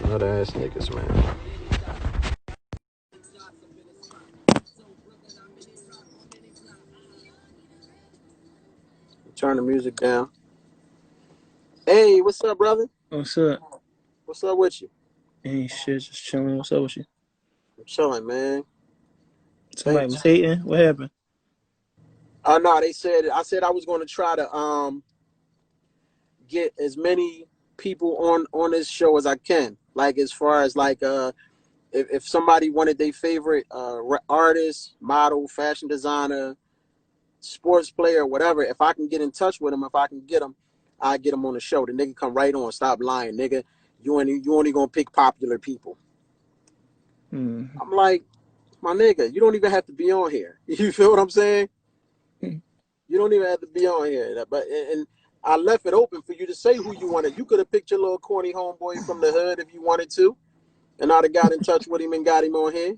Nut ass niggas, man. Turn the music down. Hey, what's up, brother? What's up? What's up with you? Ain't shit, just chilling. What's up with you? I'm chilling, man. Somebody Thanks. was hating? What happened? Oh no, they said I said I was going to try to get as many people on this show as I can. Like as far as like if somebody wanted their favorite artist, model, fashion designer, sports player, whatever, if I can get in touch with them, if I can get them, I get them on the show. The nigga come right on. Stop lying, nigga. You only gonna pick popular people. I'm like, my nigga, you don't even have to be on here. You feel what I'm saying? You don't even have to be on here. But and I left it open for you to say who you wanted. You could have picked your little corny homeboy from the hood if you wanted to, and I'd have got in touch with him and got him on here.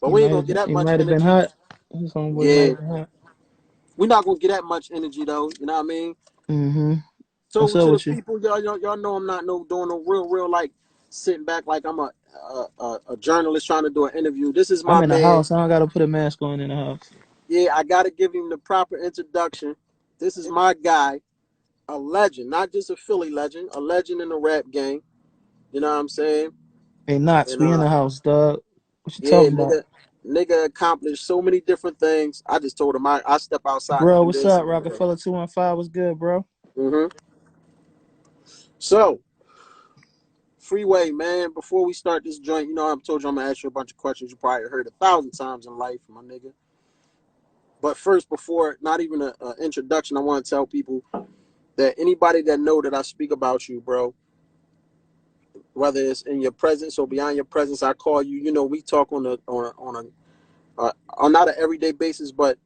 But He we ain't might gonna have get been. that He much might have been energy. hot. His homeboy might Yeah, have been hot. we're not gonna get that much energy though. You know what I mean? Mm-hmm. What's So up to the with you? people, y'all know I'm not doing no real like sitting back like I'm a journalist trying to do an interview. This is I'm my in the man. house. I don't gotta put a mask on in the house. Yeah, I gotta give him the proper introduction. This is my guy, a legend, not just a Philly legend, a legend in the rap game. You know what I'm saying? Hey, Knox, And we in the house, dog. What you yeah, talking about? nigga accomplished so many different things. I just told him I step outside and Bro, do what's this. up? Rockefeller 215 was good, bro. Mm-hmm. So, Freeway, man, before we start this joint, I've told you I'm gonna ask you a bunch of questions you probably heard 1,000 times in life, my nigga. But first, before not even an introduction, I want to tell people that anybody that know that I speak about you, bro, whether it's in your presence or beyond your presence, I call you. We talk on not an everyday basis, but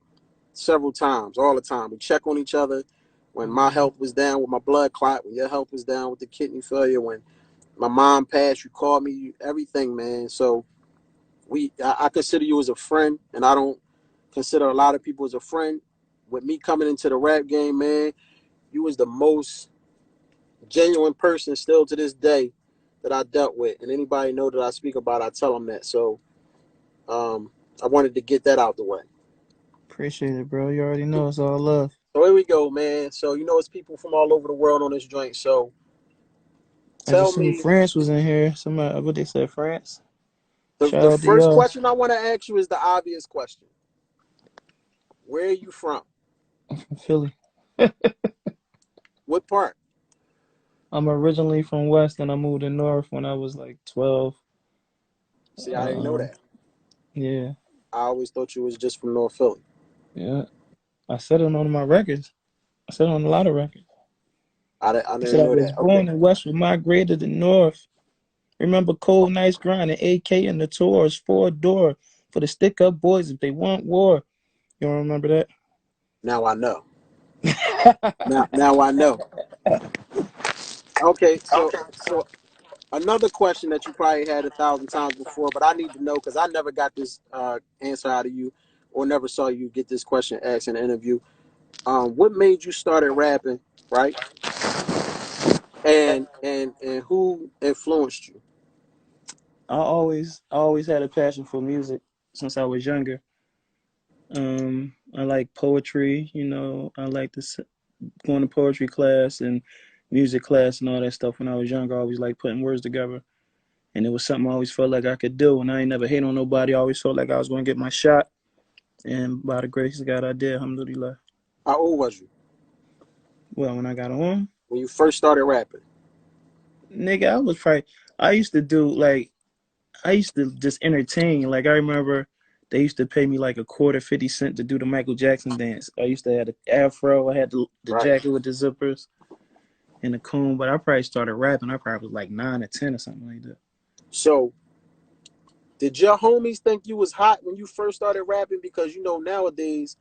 several times, all the time. We check on each other. When my health was down with my blood clot, when your health was down with the kidney failure, when my mom passed, you called me, everything, man. So I consider you as a friend, and I don't consider a lot of people as a friend. With me coming into the rap game, man, you was the most genuine person still to this day that I dealt with, and anybody know that I speak about, I tell them that. So I wanted to get that out the way. Appreciate it, bro. You already know it's all love. So here we go, man. So it's people from all over the world on this joint. So I tell just seen me, France was in here. Somebody, what they said, France? Shout the out to first y'all. question I want to ask you is the obvious question. Where are you from? From Philly. What part? I'm originally from West, and I moved to North when I was like 12. See, I didn't know Um, that. yeah, I always thought you was just from North Philly. yeah. I said it on my records. I said it on a lot of records. I I said didn't I know was that. Okay. born in West, but migrated to North. Remember cold nights grinding AK in the tours, 4-door for the stick up boys if they want war. You don't remember that? Now I know. Now I know. Okay, so another question that you probably had 1,000 times before, but I need to know because I never got this answer out of you, or never saw you get this question asked in an interview. What made you started rapping, right? And who influenced you? I always had a passion for music since I was younger. I like poetry. I like going to poetry class and music class and all that stuff when I was younger. I always like putting words together. And it was something I always felt like I could do. And I ain't never hate on nobody. I always felt like I was going to get my shot. And by the grace of God, I did. Alhamdulillah. How old was you Well, when I got on, when you first started rapping? nigga, I used to do like, I used to just entertain. Like, I remember they used to pay me like a quarter, 50 cent to do the Michael Jackson dance. I used to have the afro. I had the Right. jacket with the zippers and the comb. But I probably started rapping. I probably was like 9 or 10 or something like that. So did your homies think you was hot when you first started rapping? Because nowadays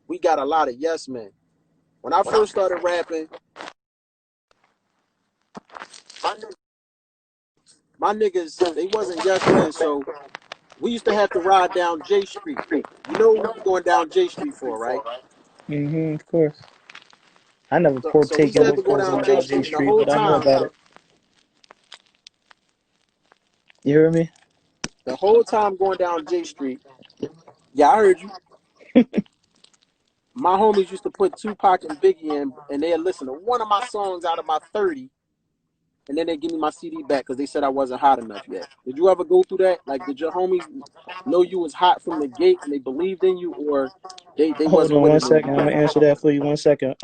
we got a lot of yes men. When I first started rapping, my niggas, they wasn't yes men, so we used to have to ride down J Street. You know what we going down J Street for, right? Of course. I never So we partake used to in have to what go goes down on J down J Street, and the Street, whole but I know time, about it. You hear me? The whole time going down J Street, yeah, I heard you. My homies used to put Tupac and Biggie in, and they'd listen to one of my songs out of my 30, and then they give me my CD back because they said I wasn't hot enough yet. Did you ever go through that? Like, did your homies know you was hot from the gate and they believed in you, or they Hold wasn't on with one it and you second. I'm kept gonna answer that for you. 1 second.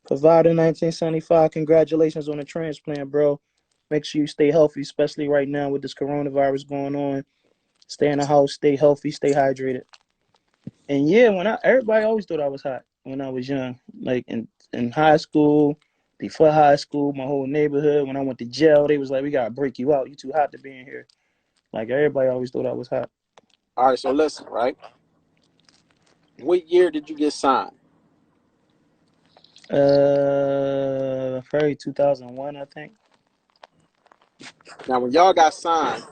Provider 1975. Congratulations on the transplant, bro. Make sure you stay healthy, especially right now with this coronavirus going on. Stay in the house, stay healthy, stay hydrated. And yeah, when I everybody always thought I was hot when I was young, like in high school, before high school, my whole neighborhood. When I went to jail, they was like, "We gotta break you out. You too hot to be in here." Like everybody always thought I was hot. All right, so listen, right? What year did you get signed? Probably 2001, I think. Now, when y'all got signed,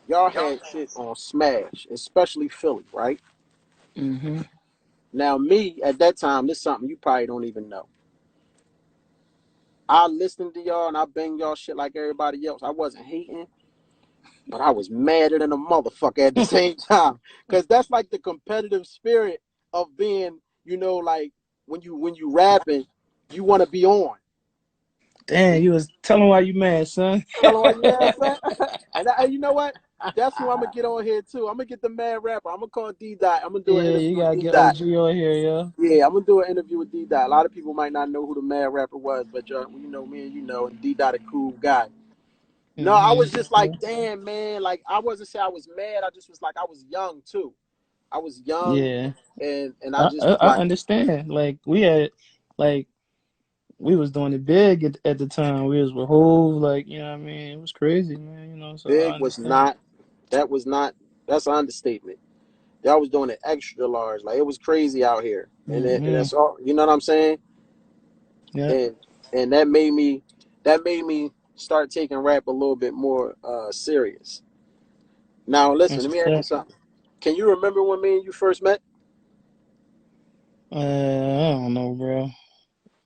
y'all had shit on Smash, especially Philly, right? Mhm. Now, me at that time, this is something you probably don't even know. I listened to y'all and I banged y'all shit like everybody else. I wasn't hating, but I was madder than a motherfucker at the same time. Cause that's like the competitive spirit of being, like when you rapping, you want to be on. Damn, you was telling why you mad, son. Tell them why you mad, son. And you know what? That's who I'm gonna get on here too. I'm gonna get the mad rapper. I'm gonna call D Dot. I'm gonna do an Yeah, you interview with gotta D get Dot. OG on here, yo. Yeah, I'm gonna do an interview with D Dot. A lot of people might not know who the mad rapper was, but you know me and and D Dot a cool guy. No, I Mhm. was just like, damn, man. Like, I wasn't say I was mad. I just was like, I was young too. I was young, Yeah, and I I, just I was I like, understand. Like we was doing it big at the time. We was with Hove, like you know what I mean. It was crazy, man. You know, so I big was understand. not. That was not. That's an understatement. Y'all was doing it extra large. Like, it was crazy out here, and Mhm. that's all. You know what I'm saying? Yeah, And and that made me start taking rap a little bit more serious. Now, listen, that's let me what's ask you up. something. Can you remember when me and you first met? I don't know, bro.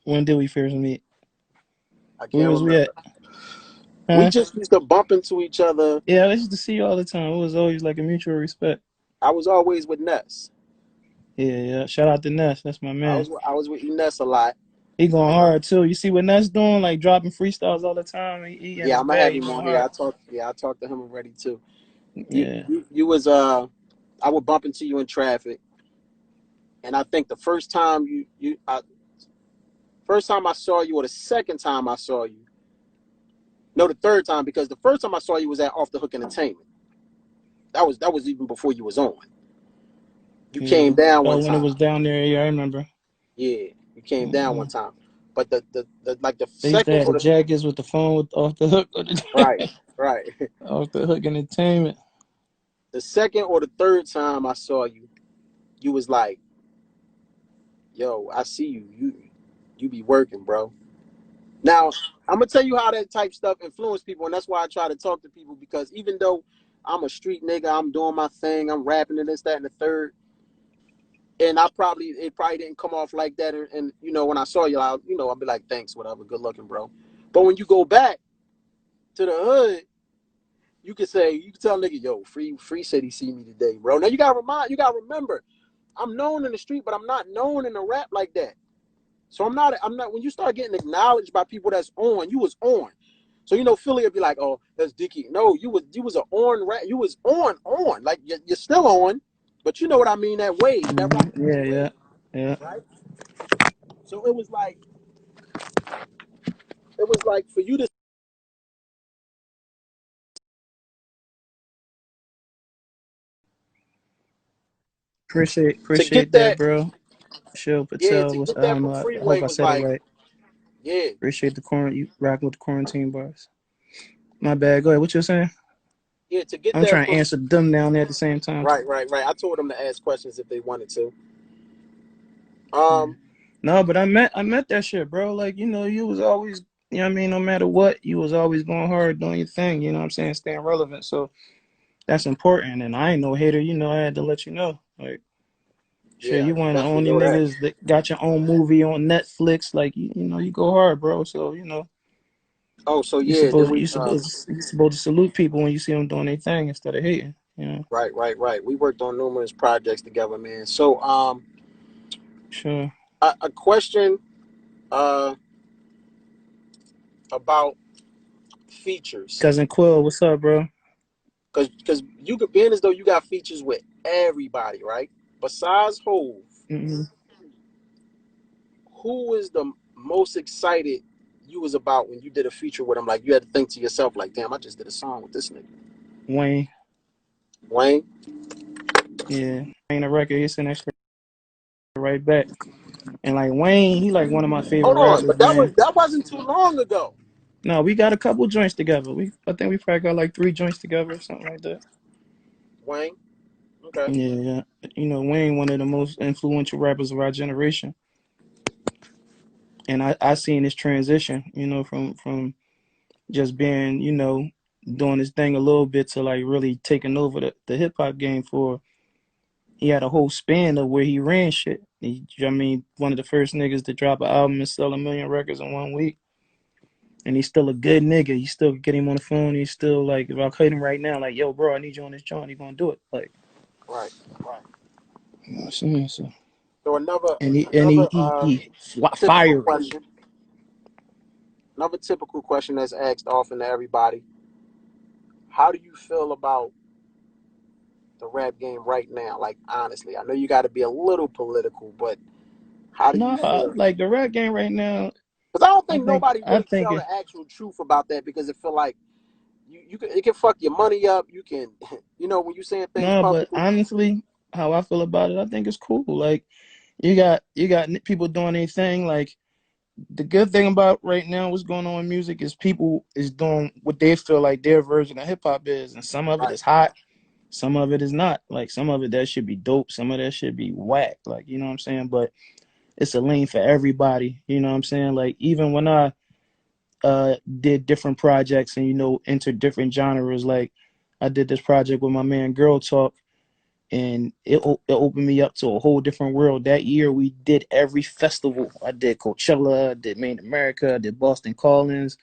When did we first meet? I Where can't was we at? remember. We Huh? just used to bump into each other. Yeah, I used to see you all the time. It was always like a mutual respect. I was always with Ness. Yeah, yeah. Shout out to Ness. That's my I man. was I was with Ness a lot. He going hard too. You see what Ness doing? Like dropping freestyles all the time. He in Yeah, his I'm gonna have bag. He him going on here. hard. I talked to him already too. You Yeah. you, you was I would bump into you in traffic, and I think the first time I saw you, or the second time I saw you, no, the third time, because the first time I saw you was at Off the Hook Entertainment. That was even before you was on. You came Yeah. down Oh, one when it time. was down there, yeah, I remember. Yeah, you came down one Hmm. time. But the like the They used to second have or the the jackets with the phone off the hook, right, right. off the hook entertainment. The second or the third time I saw you, you was like, "Yo, I see you. You be working, bro." Now, I'm gonna tell you how that type stuff influence people, and that's why I try to talk to people, because even though I'm a street nigga, I'm doing my thing, I'm rapping and this, that, and the third, and it probably didn't come off like that, and when I saw you, I'll be like, thanks, whatever, good looking, bro. But when you go back to the hood, you can tell nigga, yo, free said he see me today, bro. Now you gotta remember, I'm known in the street, but I'm not known in the rap like that. So I'm not when you start getting acknowledged by people that's on, you was on. So Philly would be like, oh, that's Dickie. No, you was an on rap. You was on. Like you're still on, but you know what I mean, that wave, that Hmm. Rock Nation Yeah, yeah, wave, yeah. right? So it was like for you to get Appreciate that, that, bro. Shill yeah, Patel. to What's get I that don't from know. I Freeway hope I was said it like, right. yeah, Appreciate the you rocking with the quarantine bars. My bad. Go ahead. What you saying? yeah, to get I'm that trying to from answer them down there at the same time. right, right, right. I told them to ask questions if they wanted to. Yeah. Um, No, but I met that shit, bro. Like, you was always, what I mean, no matter what, you was always going hard doing your thing, you know what I'm saying, staying relevant. So that's important. And I ain't no hater, I had to let you know. Like, shit, yeah, you one of the definitely only know that. niggas that got your own movie on Netflix. Like, you go hard, bro. So, Oh, so You yeah, then supposed we you supposed to salute people when you see them doing their thing instead of hating. You know, right. We worked on numerous projects together, man. So sure. a question uh about features, Cousin Quill, what's up, bro? because you could being as though you got features with everybody, right? Besides Hove, Mm-hmm. who was the most excited you was about when you did a feature with him? Like you had to think to yourself, like, damn, I just did a song with this nigga. Wayne, Wayne. yeah, Wayne the record. He sent that shit right back. And like Wayne, he like one of my favorite Hold on, rappers, but man. that wasn't too long ago. No, we got a couple joints together. I think we probably got like 3 joints together or something like that. Wayne. Okay. Yeah, yeah. You know, Wayne, one of the most influential rappers of our generation. And I seen his transition, you know, from just being, you know, doing his thing a little bit to like really taking over the hip hop game for he had a whole span of where he ran shit. I mean, one of the first niggas to drop an album and sell 1 million records in 1 week. And he's still a good nigga. You still get him on the phone. He's still like, if I call him right now, like, yo, bro, I need you on this joint. He gonna do it. Like, Right. you know what I'm saying? So, So another and another typical fiery. question. Another typical question that's asked often to everybody. How do you feel about the rap game right now? Like honestly, I know you got to be a little political, but how do you No, feel? like the rap game right now. Because I don't I think think nobody I really think tell it. the actual truth about that because it feel like it can fuck your money up. You can when you saying things No, but publicly. honestly, how I feel about it, I think it's cool. Like you got people doing their thing. Like the good thing about right now, what's going on in music is people is doing what they feel like their version of hip hop is, and some of it Right. is hot, some of it is not. Like some of it that should be dope, some of that should be whack. Like you know what I'm saying. But it's a lane for everybody. You know what I'm saying. Like even when I did different projects and entered different genres, like I did this project with my man Girl Talk, and it opened me up to a whole different world. That year we did every festival. I did Coachella, I did Main America, I did Boston Callings,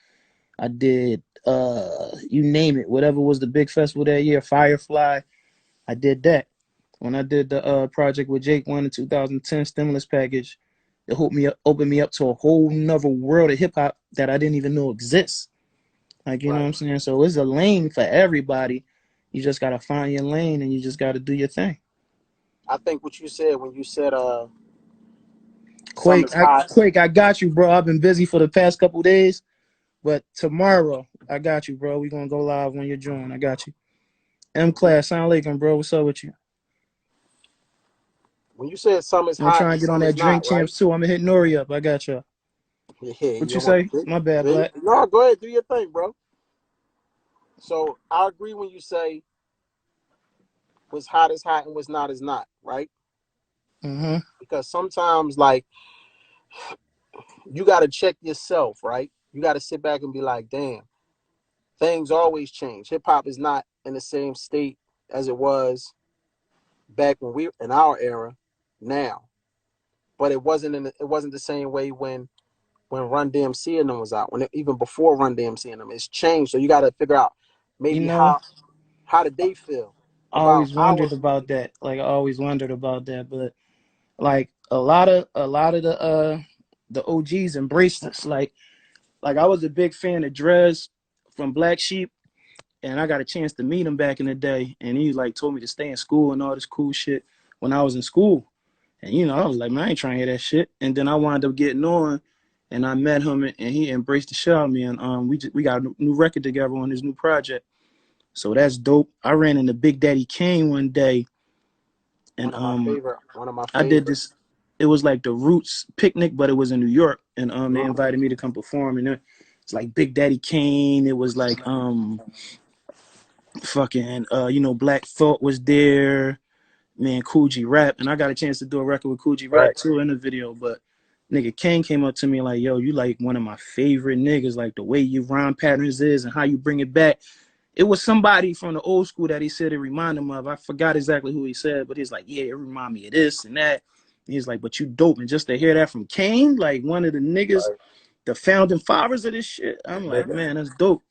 I did you name it, whatever was the big festival that year, Firefly, I did that. When I did the project with Jake One in 2010 stimulus package, it opened me up to a whole nother world of hip hop that I didn't even know exists. Like you know what Right. I'm saying? So it's a lane for everybody. You just gotta find your lane and you just gotta do your thing. I think what you said when you said some Quake, is hot. I got you, bro. I've been busy for the past couple days, but tomorrow I got you, bro. We gonna go live when you join. I got you. M class, sound alaikum, bro. What's up with you? When you said some is I'm hot trying and to get on some is that not, drink right? champs too. I'm gonna hit Nori up. I got you. Yeah, What you you don't want say? to. My bad, Black. No, go ahead, do your thing, bro. So I agree when you say what's hot is hot and what's not is not, right? Mm-hmm. Because sometimes, like, you got to check yourself, right? You got to sit back and be like, damn, things always change. Hip hop is not in the same state as it was back when we in our era now, but it wasn't the same way when Run DMC and them was out. Even before Run DMC and them, it's changed. So you got to figure out You maybe know, how did they feel I about always our wondered about music? that. Like I always wondered about that, but like a lot of the OGs embraced us. Like I was a big fan of Drez from Black Sheep, and I got a chance to meet him back in the day, and he like told me to stay in school and all this cool shit when I was in school. And I was like, man, I ain't trying to hear that shit. And then I wound up getting on, and I met him, and he embraced the shit out of me, and we got a new record together on his new project. So that's dope. I ran into Big Daddy Kane one day, and One of my I did favorite. this. It was like the Roots picnic, but it was in New York, and they Mhm. invited me to come perform, and it's like Big Daddy Kane. It was like fucking Black Thought was there, man, Coogee Rap, and I got a chance to do a record with Coogee Rap Right. too in the video. But nigga Kane came up to me like, yo, you like one of my favorite niggas, like the way your rhyme patterns is and how you bring it back. It was somebody from the old school that he said it reminded him of. I forgot exactly who he said, but he's like, yeah, it remind me of this and that. And he's like, but you dope. And just to hear that from Kane, like one of the niggas Right. the founding fathers of this shit. I'm like, man, that's dope.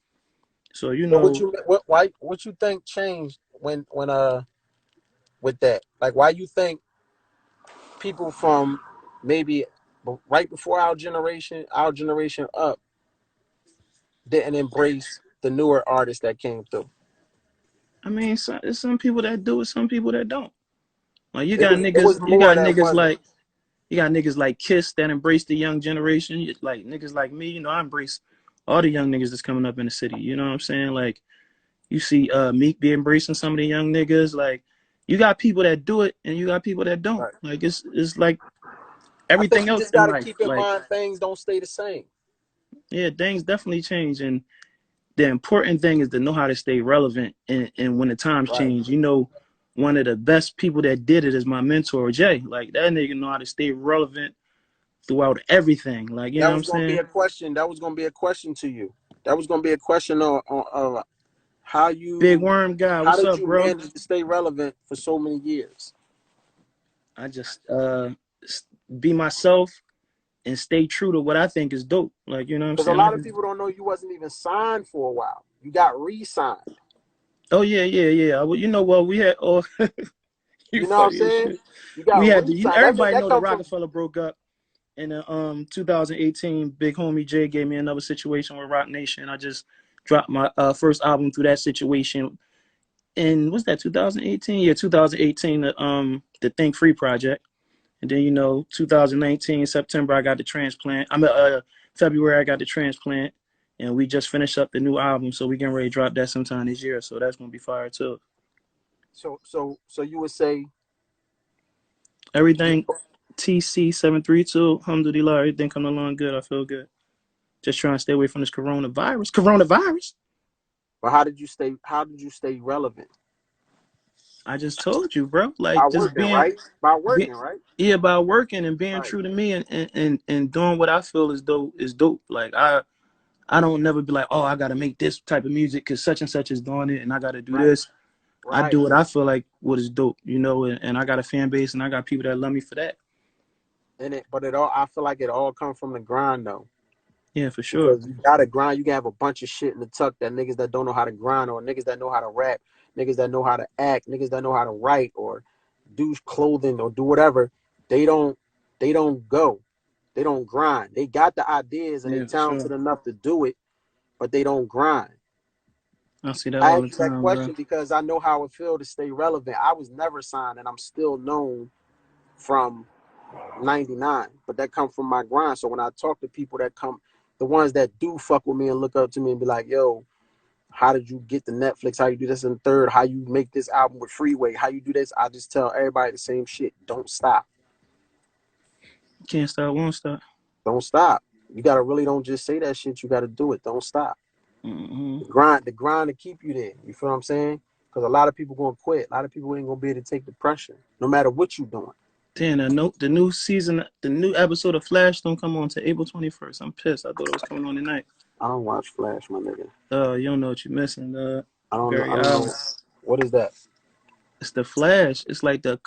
So But what you think changed when with that? Like, why you think people from maybe right before our generation up, didn't embrace the newer artists that came through? I mean, there's some people that do it, some people that don't. Like It was more that wasn't. you got niggas like Kiss that embrace the young generation. Like niggas like me, I embrace all the young niggas that's coming up in the city. You know what I'm saying? Like you see Meek be embracing some of the young niggas. Like you got people that do it and you got people that don't. Right. Like it's like I think everything you else just in got to life. keep in Like, mind things don't stay the same. yeah, things definitely change. And the important thing is to know how to stay relevant. And when the times Right. change, one of the best people that did it is my mentor, Jay. Like, that nigga know how to stay relevant throughout everything. Like, you know That what I'm was gonna be saying? a question. That was gonna be a question to you. That was gonna be a question of how Big you Worm guy, how what's did up, you bro? manage to stay relevant for so many years? I just be myself and stay true to what I think is dope. Like, you know what I'm Because a saying? lot of people don't know you wasn't even signed for a while. You got re-signed. Oh yeah, yeah, yeah. Well, well, we had you You know what I'm funny as saying? shit. You got We had re-signed. everybody That know the come from Rockefeller broke up. In 2018, big homie Jay gave me another situation with Rock Nation. I just dropped my first album through that situation. And what's that? 2018? Yeah, 2018. The Think Free project. And then 2019 September I got the transplant. February I got the transplant, and we just finished up the new album. So we getting ready to drop that sometime this year. So that's gonna be fire too. so you would say you Everything TC 732. Alhamdulillah, everything coming along good. I feel good. Just trying to stay away from this coronavirus. Coronavirus. but how did you stay relevant? I just told you, bro. By Like just working, right? By be, working, right? yeah, about working and being Right. true to me and doing what I feel is dope. Like I don't never be like, oh, I gotta make this type of music because such and such is doing it, and I gotta do Right. this. I Right. do what I feel like what is dope, and I got a fan base and I got people that love me for that. But it all I feel like it all comes from the grind though. Yeah, for sure. Because you gotta grind. You can have a bunch of shit in the tuck that niggas that don't know how to grind, or niggas that know how to rap, niggas that know how to act, niggas that know how to write or do clothing or do whatever. They don't they don't go. They don't grind. They got the ideas and they Yeah, for sure. talented enough to do it, but they don't grind. I see that I all the asked you that time, bro. question because I know how it feels to stay relevant. I was never signed and I'm still known from 99, but that come from my grind. So when I talk to people that come, the ones that do fuck with me and look up to me and be like, yo, how did you get the Netflix? How you do this in the third? How you make this album with Freeway? How you do this? I just tell everybody the same shit. Don't stop. Can't stop, won't stop. Don't stop. You gotta really don't just say that shit. You gotta do it. Don't stop. Mm-hmm. The grind to keep you there. You feel what I'm saying? Because a lot of people gonna quit. A lot of people ain't gonna be able to take the pressure, no matter what you doing. Damn, the new season, the new episode of Flash don't come on to April 21st. I'm pissed. I thought it was coming on tonight. I don't watch Flash, my nigga. You don't know what you're missing. I don't know. I Barry don't know. Allen. What is that? It's the Flash. It's like the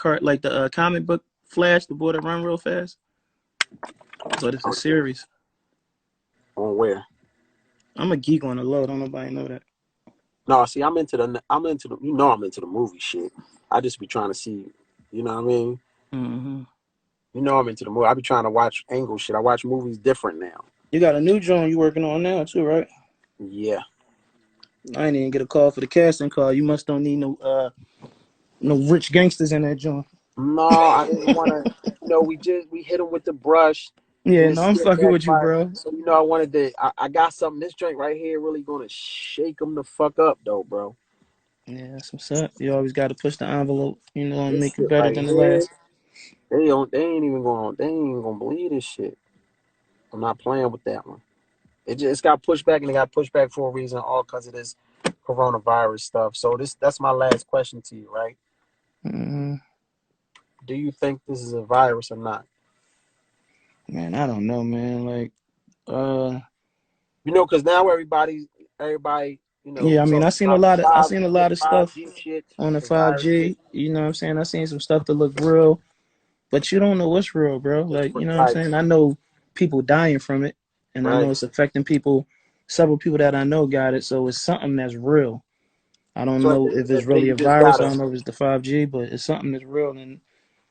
comic book Flash, the boy that run real fast. But it's a Okay. series. On where? I'm a geek on the low. Don't nobody know that. No, see, I'm into the movie shit. I just be trying to see, you know what I mean? Mm-hmm. I'm into the movie. I be trying to watch angle shit. I watch movies different now. You got a new joint you working on now too, right? Yeah. I ain't even get a call for the casting call. You must don't need no rich gangsters in that joint. No, I didn't want to. We hit them with the brush, Yeah, and it no, I'm still fucking with you, backfired. bro. So I wanted to. I got something. This drink right here really gonna shake them the fuck up, though, bro. Yeah, that's what's up. You always got to push the envelope, and This make it shit better right than the here, last. they don't. They ain't even gonna believe this shit. I'm not playing with that one. It's got pushed back, and it got pushed back for a reason, all because of this coronavirus stuff. So that's my last question to you, right? Mm-hmm. Do you think this is a virus or not? Man, I don't know, man. Like, uh, Because now everybody, yeah, I mean, talking about the I five, seen a the lot of five stuff G shit, on the the virus shit. 5G. You know what I'm saying? I seen some stuff that look real, but you don't know what's real, bro. It's Like, you know what I'm like saying? I know people dying from it. and I know Right. it's affecting people. Several people that I know got it, so it's something that's real. I don't So at know the if end it's of the day, really you a just virus. I gotta, don't know if it's the 5G, but it's something that's real, and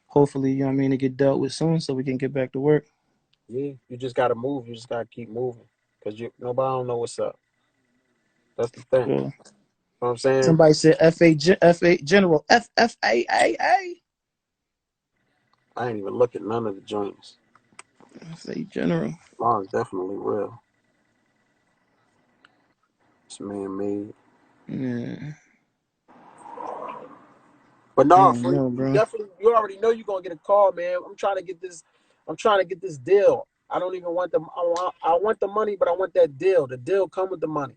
hopefully, you know what I mean, it get dealt with soon so we can get back to work. yeah, you just gotta move. You just gotta keep moving, cause nobody don't know what's up. That's the thing. You Well, know what I'm saying? somebody said FA General FFAAA. I ain't even look at none of the joints. FA General. Law is definitely real. It's man made. Yeah, But I no, don't free. know, You bro. definitely, you already know you're gonna get a call, man. I'm trying to get this. I'm trying to get this deal. I don't even want the. I want the money, but I want that deal. The deal come with the money.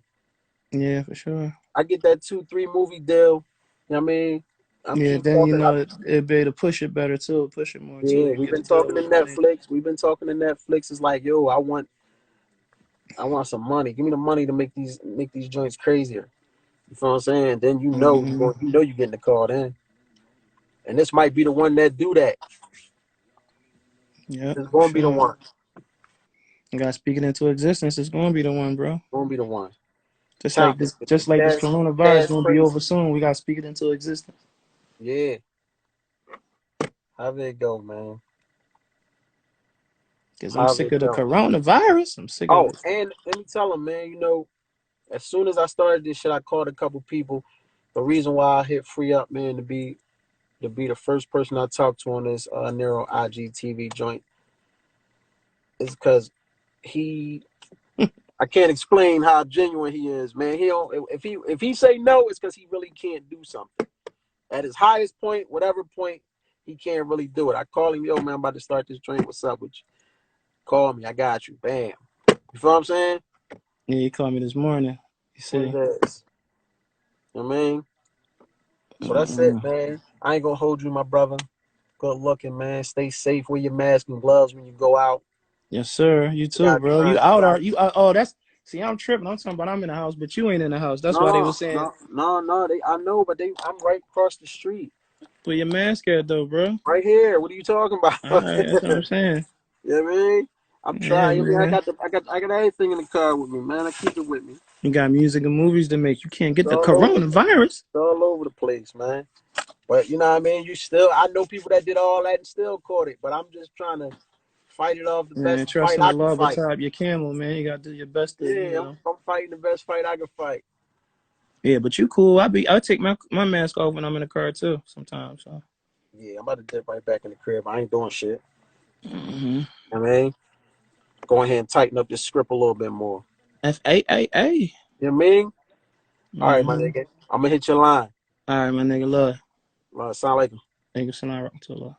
Yeah, for sure. I get that 2, 3 movie deal. You know what I mean? I'm Yeah, keep then you talking. know it'd be to push it better too, push it more too. Yeah, You we've get been a deal talking to with money. Netflix. We've been talking to Netflix. It's like, yo, I want some money. Give me the money to make these joints crazier. You feel what I'm saying? Then Hmm. you know you're getting the call then. And this might be the one that do that. Yep, It's for gonna be the sure. one. You gotta speak it into existence. It's gonna be the one, bro. It's gonna be the one. Just like Topic. this, just like this coronavirus Cash gonna be crazy. over soon. We gotta speak it into existence. Yeah. How did it go, man? Cause I'm How did sick it of the go? coronavirus. I'm sick of Oh, it. and let me tell them, man, as soon as I started this shit, I called a couple people. The reason why I hit free up, man, to be the first person I talked to on this Nero IGTV joint is because he I can't explain how genuine he is, man. He don't if he say no, it's because he really can't do something. At his highest point, whatever point, he can't really do it. I call him, yo, man, I'm about to start this joint. What's up with you? Call me, I got you. Bam. You feel what I'm saying? Yeah, he called me this morning. He That's what said, it is. You know what I mean? So that's it, uh-uh. man. I ain't gonna hold you, my brother. Good looking, man. Stay safe. Wear your mask and gloves when you go out. "Yes, sir. You You too, gotta bro. try. You You out? Are gotta. you? Oh, that's see. I'm tripping. I'm talking about I'm in the house, but you ain't in the house. That's why they were No, saying no, no, no. I know, but I'm right across the street, put your mask at though, bro. right here. What are you talking about? All right, that's what I'm saying. You know what I mean? I'm Yeah, trying. I mean, man. I got everything in the car with me, man. I keep it with me. You got music and movies to make. You can't It's get the all over. coronavirus. It's all over the place, man. But you know what I mean? I know people that did all that and still caught it. But I'm just trying to fight it off the Man, best trust fight in I the can Lord fight. atop your camel, man. You gotta do your best to, Yeah, I'm fighting the best fight I can fight. Yeah, but you cool. I take my mask off when I'm in the car too sometimes. So. Yeah, I'm about to dip right back in the crib. I ain't doing shit. Mm-hmm. I mean, go ahead and tighten up this script a little bit more. FAAA. You know what I mean? All right, my Mm-hmm. nigga. I'm gonna hit your line. All right, my nigga, love. Sound like Nigga, Salam Rahmatullah.